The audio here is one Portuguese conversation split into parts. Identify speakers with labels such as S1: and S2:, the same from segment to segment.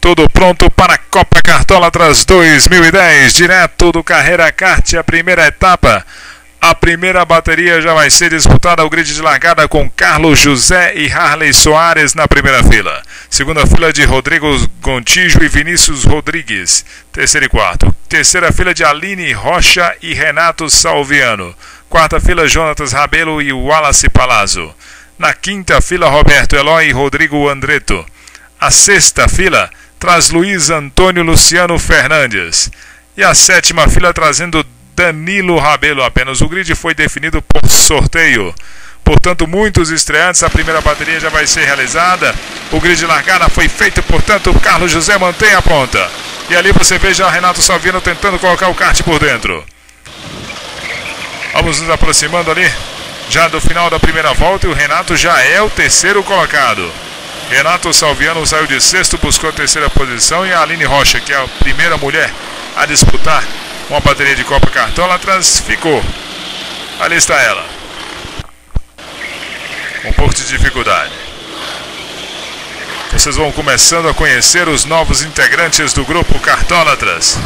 S1: Tudo pronto para a Copa Cartólatras 2010, direto do Carreira Kart, a primeira etapa. A primeira bateria já vai ser disputada ao grid de largada com Carlos José e Harley Soares na primeira fila. Segunda fila de Rodrigo Gontijo e Vinícius Rodrigues. Terceiro e quarto. Terceira fila de Aline Rocha e Renato Salviano. Quarta fila Jonatas Rabelo e Wallace Palazzo. Na quinta fila Roberto Eloy e Rodrigo Andretto. A sexta fila traz Luiz Antônio Luciano Fernandes. E a sétima fila trazendo Danilo Rabelo. Apenas o grid foi definido por sorteio. Portanto, muitos estreantes. A primeira bateria já vai ser realizada. O grid de largada foi feito, portanto, o Carlos José mantém a ponta. E ali você vê já Renato Salviano tentando colocar o kart por dentro. Vamos nos aproximando ali já do final da primeira volta. E o Renato já é o terceiro colocado. Renato Salviano saiu de sexto, buscou a terceira posição. E a Aline Rocha, que é a primeira mulher a disputar uma bateria de Copa Cartólatras, ficou. Ali está ela, com um pouco de dificuldade. Vocês vão começando a conhecer os novos integrantes do grupo Cartólatras.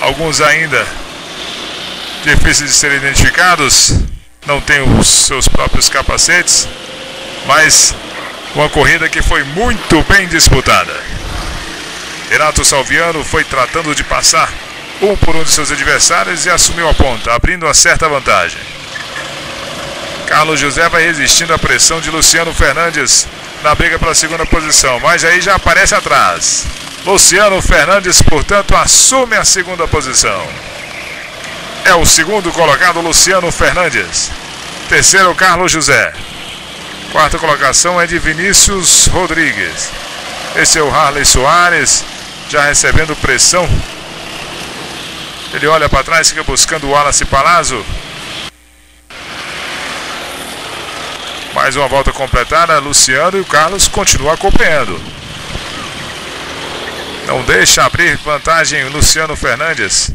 S1: Alguns ainda difíceis de serem identificados, não têm os seus próprios capacetes, mas uma corrida que foi muito bem disputada. Renato Salviano foi tratando de passar um por um de seus adversários e assumiu a ponta, abrindo uma certa vantagem. Carlos José vai resistindo à pressão de Luciano Fernandes na briga pela segunda posição, mas aí já aparece atrás. Luciano Fernandes, portanto, assume a segunda posição. É o segundo colocado, Luciano Fernandes. Terceiro, Carlos José. Quarta colocação é de Vinícius Rodrigues. Esse é o Harley Soares, já recebendo pressão. Ele olha para trás, fica buscando o Wallace Palazzo. Mais uma volta completada, Luciano, e o Carlos continua acompanhando. Não deixa abrir vantagem o Luciano Fernandes.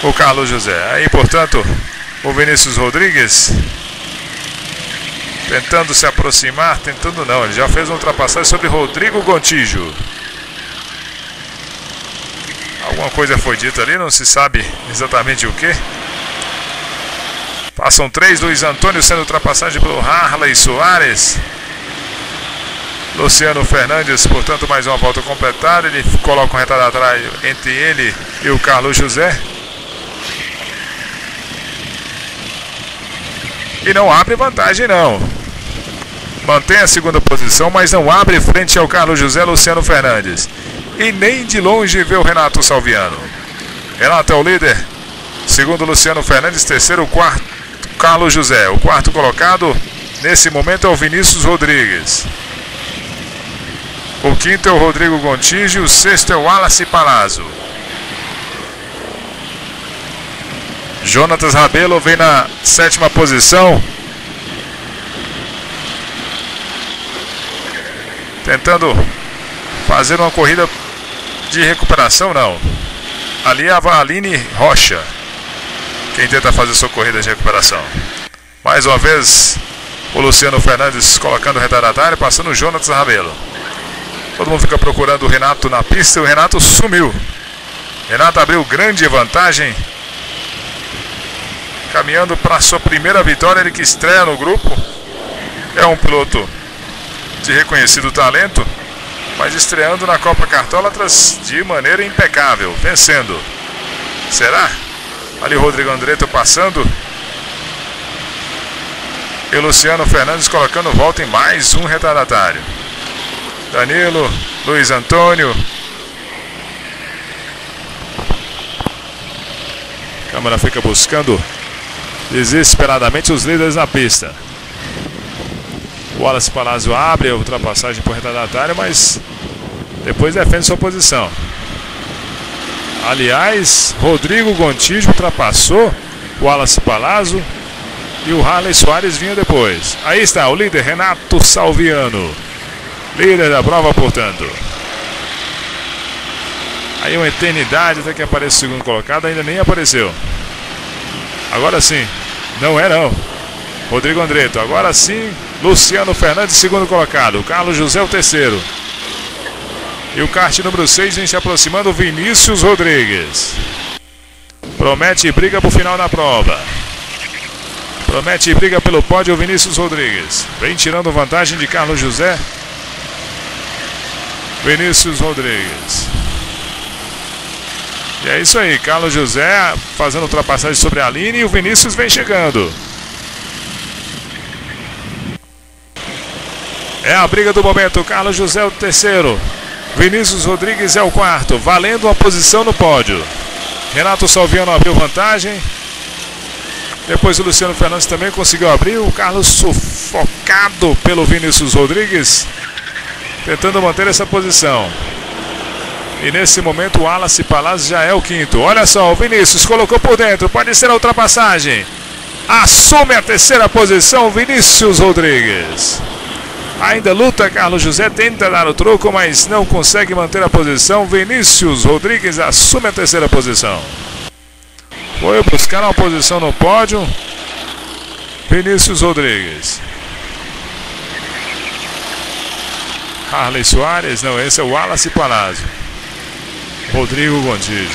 S1: O Carlos José. Aí, portanto, o Vinícius Rodrigues tentando se aproximar, tentando não, ele já fez uma ultrapassagem sobre Rodrigo Gontijo. Alguma coisa foi dita ali, não se sabe exatamente o que. Passam três, Luiz Antônio sendo ultrapassagem pelo Harley Soares. Luciano Fernandes, portanto, mais uma volta completada. Ele coloca um retardatário entre ele e o Carlos José. E não abre vantagem não. Mantém a segunda posição, mas não abre frente ao Carlos José, Luciano Fernandes. E nem de longe vê o Renato Salviano. Renato é o líder. Segundo, Luciano Fernandes. Terceiro, quarto, Carlos José. O quarto colocado nesse momento é o Vinícius Rodrigues. O quinto é o Rodrigo Gontijo. O sexto é o Wallace Palazzo. Jonatas Rabelo vem na sétima posição, tentando fazer uma corrida de recuperação. Não, ali é a Aline Rocha quem tenta fazer sua corrida de recuperação. Mais uma vez o Luciano Fernandes colocando o retardatário, passando o Jonatas Rabelo. Todo mundo fica procurando o Renato na pista e o Renato sumiu. Renato abriu grande vantagem, caminhando para sua primeira vitória. Ele que estreia no grupo, é um piloto de reconhecido talento, mas estreando na Copa Cartólatras de maneira impecável, vencendo. Será? Ali o Rodrigo Andretto passando. E o Luciano Fernandes colocando volta em mais um retardatário. Danilo, Luiz Antônio. A câmera fica buscando desesperadamente os líderes na pista. O Wallace Palazzo abre a ultrapassagem por retardatário, mas depois defende sua posição. Aliás, Rodrigo Gontijo ultrapassou o Wallace Palazzo e o Harley Soares vinha depois. Aí está o líder Renato Salviano, líder da prova, portanto. Aí uma eternidade até que apareça o segundo colocado, ainda nem apareceu. Agora sim, não é não. Rodrigo Andretto, agora sim. Luciano Fernandes, segundo colocado. Carlos José, o terceiro. E o kart número 6 vem se aproximando, Vinícius Rodrigues. Promete briga pro final da prova. Promete briga pelo pódio, Vinícius Rodrigues. Vem tirando vantagem de Carlos José. Vinícius Rodrigues. E é isso aí, Carlos José fazendo ultrapassagem sobre a Aline e o Vinícius vem chegando. É a briga do momento, Carlos José é o terceiro. Vinícius Rodrigues é o quarto, valendo uma posição no pódio. Renato Salviano abriu vantagem. Depois o Luciano Fernandes também conseguiu abrir. O Carlos sufocado pelo Vinícius Rodrigues, tentando manter essa posição. E nesse momento o Wallace Palazzo já é o quinto. Olha só, o Vinícius colocou por dentro, pode ser a ultrapassagem. Assume a terceira posição, Vinícius Rodrigues. Ainda luta, Carlos José tenta dar o troco, mas não consegue manter a posição. Vinícius Rodrigues assume a terceira posição. Foi buscar uma posição no pódio, Vinícius Rodrigues. Harley Soares, não, esse é o Wallace Palazzo. Rodrigo Gontijo.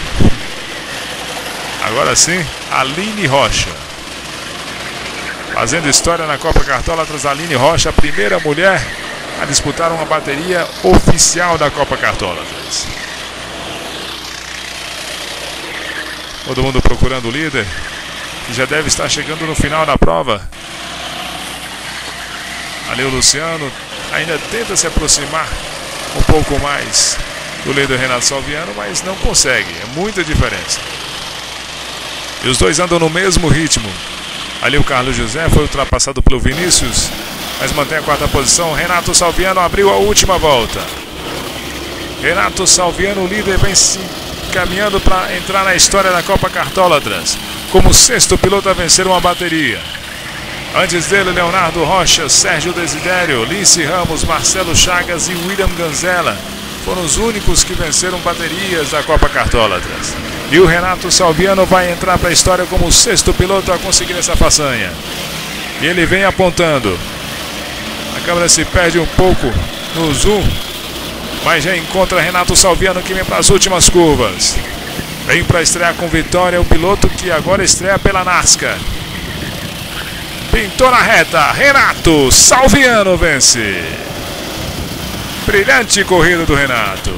S1: Agora sim, Aline Rocha. Fazendo história na Copa Cartólatras, Aline Rocha, a primeira mulher a disputar uma bateria oficial da Copa Cartólatras. Todo mundo procurando o líder, que já deve estar chegando no final da prova. Ali o Luciano ainda tenta se aproximar um pouco mais do líder Renato Salviano, mas não consegue, é muita diferença. E os dois andam no mesmo ritmo. Ali o Carlos José foi ultrapassado pelo Vinícius, mas mantém a quarta posição. Renato Salviano abriu a última volta. Renato Salviano, o líder, vem se caminhando para entrar na história da Copa Cartólatras, como sexto piloto a vencer uma bateria. Antes dele, Leonardo Rocha, Sérgio Desidério, Lince Ramos, Marcelo Chagas e William Ganzella foram os únicos que venceram baterias da Copa Cartólatras. E o Renato Salviano vai entrar para a história como o sexto piloto a conseguir essa façanha. E ele vem apontando. A câmera se perde um pouco no zoom, mas já encontra Renato Salviano, que vem para as últimas curvas. Vem para estrear com vitória o piloto que agora estreia pela NASCAR. Pintou na reta, Renato Salviano vence. Brilhante corrida do Renato.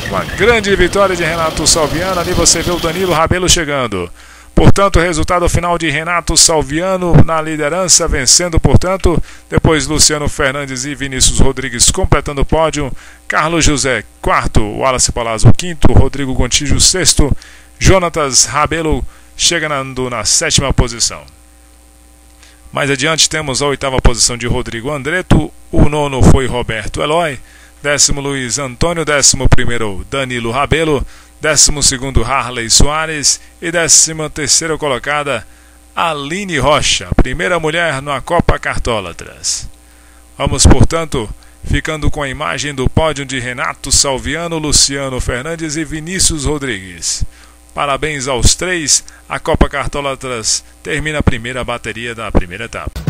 S1: Uma grande vitória de Renato Salviano. Ali você vê o Danilo Rabelo chegando. Portanto, o resultado final de Renato Salviano na liderança, vencendo, portanto. Depois Luciano Fernandes e Vinícius Rodrigues completando o pódio. Carlos José, quarto. Wallace Palazzo, quinto. Rodrigo Gontijo, sexto. Jonatas Rabelo chegando na sétima posição. Mais adiante temos a oitava posição de Rodrigo Andreto. O nono foi Roberto Eloy. 10º Luiz Antônio. 11º Danilo Rabelo. 12º Harley Soares. E 13ª colocada Aline Rocha, primeira mulher na Copa Cartólatras. Vamos, portanto, ficando com a imagem do pódio de Renato Salviano, Luciano Fernandes e Vinícius Rodrigues. Parabéns aos três. A Copa Cartólatras termina a primeira bateria da primeira etapa.